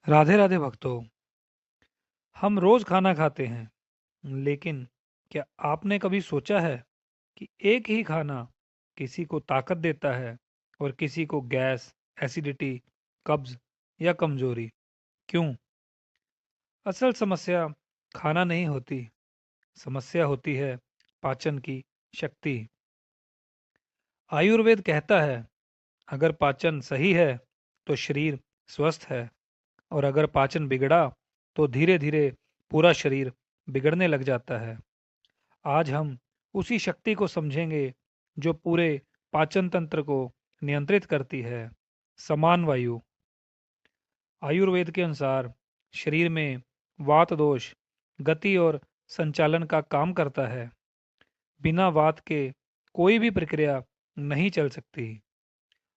राधे राधे भक्तों। हम रोज खाना खाते हैं, लेकिन क्या आपने कभी सोचा है कि एक ही खाना किसी को ताकत देता है और किसी को गैस, एसिडिटी, कब्ज या कमजोरी? क्यों? असल समस्या खाना नहीं होती। समस्या होती है पाचन की शक्ति। आयुर्वेद कहता है, अगर पाचन सही है तो शरीर स्वस्थ है, और अगर पाचन बिगड़ा तो धीरे धीरे पूरा शरीर बिगड़ने लग जाता है। आज हम उसी शक्ति को समझेंगे जो पूरे पाचन तंत्र को नियंत्रित करती है। समान वायु। आयुर्वेद के अनुसार शरीर में वात दोष गति और संचालन का काम करता है। बिना वात के कोई भी प्रक्रिया नहीं चल सकती।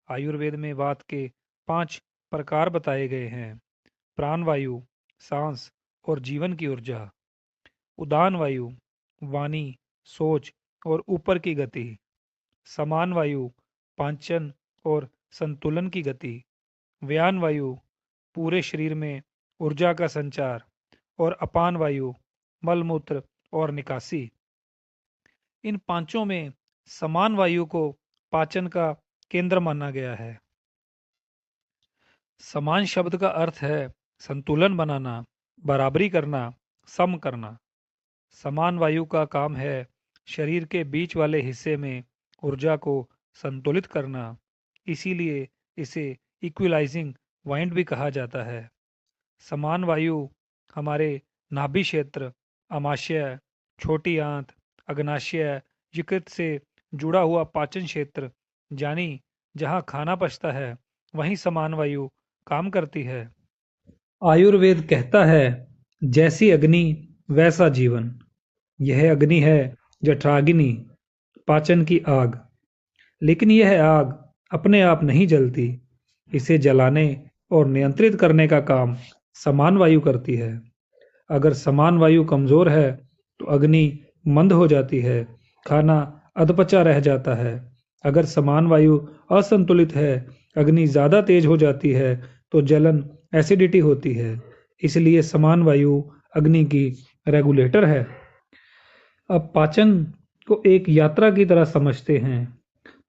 आयुर्वेद में वात के 5 प्रकार बताए गए हैं: प्राण वायु, सांस और जीवन की ऊर्जा; उदान वायु, वाणी, सोच और ऊपर की गति; समान वायु, पाचन और संतुलन की गति; व्यान वायु, पूरे शरीर में ऊर्जा का संचार; और अपान वायु, मल मूत्र और निकासी। इन पांचों में समान वायु को पाचन का केंद्र माना गया है। समान शब्द का अर्थ है संतुलन बनाना, बराबरी करना, सम करना। समान वायु का काम है शरीर के बीच वाले हिस्से में ऊर्जा को संतुलित करना। इसीलिए इसे इक्विलाइजिंग पॉइंट भी कहा जाता है। समान वायु हमारे नाभि क्षेत्र, आमाशय, छोटी आंत, अग्नाशय, यकृत से जुड़ा हुआ पाचन क्षेत्र, यानी जहाँ खाना पचता है, वहीं समान वायु काम करती है। आयुर्वेद कहता है, जैसी अग्नि वैसा जीवन। यह अग्नि है जठराग्नि, पाचन की आग। लेकिन यह आग अपने आप नहीं जलती। इसे जलाने और नियंत्रित करने का काम समान वायु करती है। अगर समान वायु कमजोर है तो अग्नि मंद हो जाती है, खाना अधपचा रह जाता है। अगर समान वायु असंतुलित है, अग्नि ज्यादा तेज हो जाती है तो जलन, एसिडिटी होती है। इसलिए समान वायु अग्नि की रेगुलेटर है। अब पाचन को एक यात्रा की तरह समझते हैं।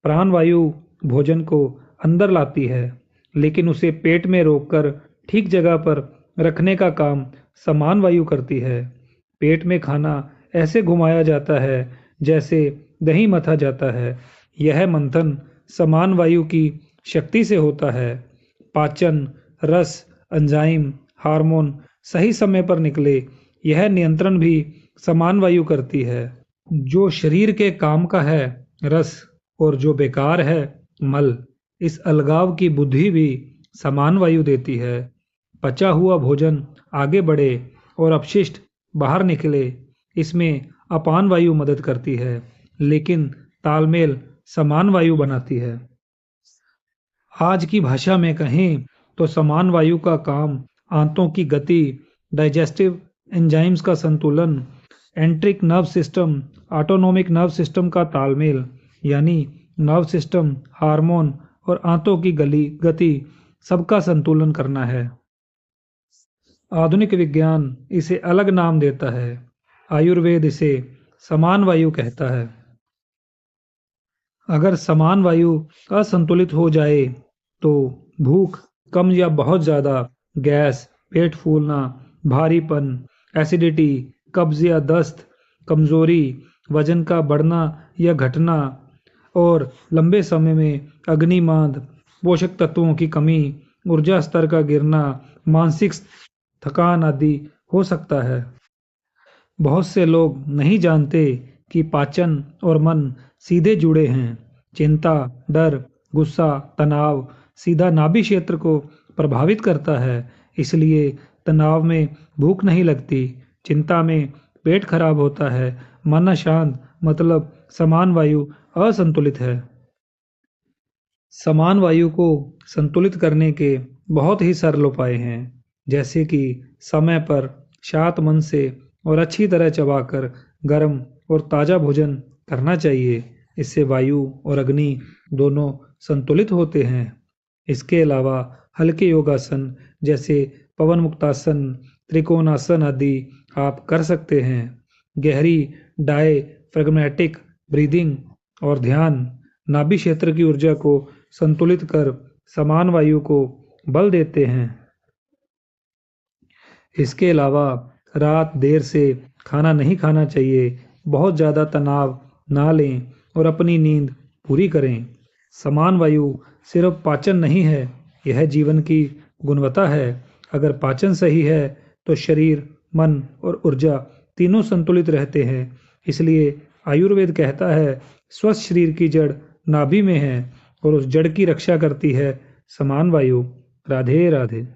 प्राण वायु भोजन को अंदर लाती है, लेकिन उसे पेट में रोककर ठीक जगह पर रखने का काम समान वायु करती है। पेट में खाना ऐसे घुमाया जाता है जैसे दही मथा जाता है। यह मंथन समान वायु की शक्ति से होता है। पाचन, रस, एंजाइम, हार्मोन सही समय पर निकले, यह नियंत्रण भी समान वायु करती है। जो शरीर के काम का है रस, और जो बेकार है मल। इस अलगाव की बुद्धि भी समान वायु देती है। पचा हुआ भोजन आगे बढ़े और अपशिष्ट बाहर निकले, इसमें अपान वायु मदद करती है, लेकिन तालमेल समान वायु बनाती है। आज की भाषा में कहें तो समान वायु का काम आंतों की गति, डाइजेस्टिव एंजाइम्स का संतुलन, एंट्रिक nerve system, autonomic nerve system का तालमेल, यानी नर्व सिस्टम, हार्मोन और आंतों की गति सबका संतुलन करना है। आधुनिक विज्ञान इसे अलग नाम देता है। आयुर्वेद इसे समान वायु कहता है। अगर समान वायु असंतुलित हो जाए तो भूख कम या बहुत ज़्यादा, गैस, पेट फूलना, भारीपन, एसिडिटी, कब्ज या दस्त, कमजोरी, वजन का बढ़ना या घटना, और लंबे समय में अग्निमांद, पोषक तत्वों की कमी, ऊर्जा स्तर का गिरना, मानसिक थकान आदि हो सकता है। बहुत से लोग नहीं जानते कि पाचन और मन सीधे जुड़े हैं। चिंता, डर, गुस्सा, तनाव सीधा नाभि क्षेत्र को प्रभावित करता है। इसलिए तनाव में भूख नहीं लगती, चिंता में पेट खराब होता है, मन अशांत, मतलब समान वायु असंतुलित है। समान वायु को संतुलित करने के बहुत ही सरल उपाय हैं, जैसे कि समय पर, शांत मन से और अच्छी तरह चबाकर गर्म और ताज़ा भोजन करना चाहिए। इससे वायु और अग्नि दोनों संतुलित होते हैं। इसके अलावा हल्के योगासन जैसे पवन मुक्तासन, त्रिकोणासन आदि आप कर सकते हैं। गहरी डायफ्रेगमेटिक ब्रीदिंग और ध्यान नाभि क्षेत्र की ऊर्जा को संतुलित कर समान वायु को बल देते हैं। इसके अलावा रात देर से खाना नहीं खाना चाहिए, बहुत ज़्यादा तनाव ना लें और अपनी नींद पूरी करें। समान वायु सिर्फ पाचन नहीं है, यह जीवन की गुणवत्ता है। अगर पाचन सही है तो शरीर, मन और ऊर्जा तीनों संतुलित रहते हैं। इसलिए आयुर्वेद कहता है, स्वस्थ शरीर की जड़ नाभि में है और उस जड़ की रक्षा करती है समान वायु। राधे राधे।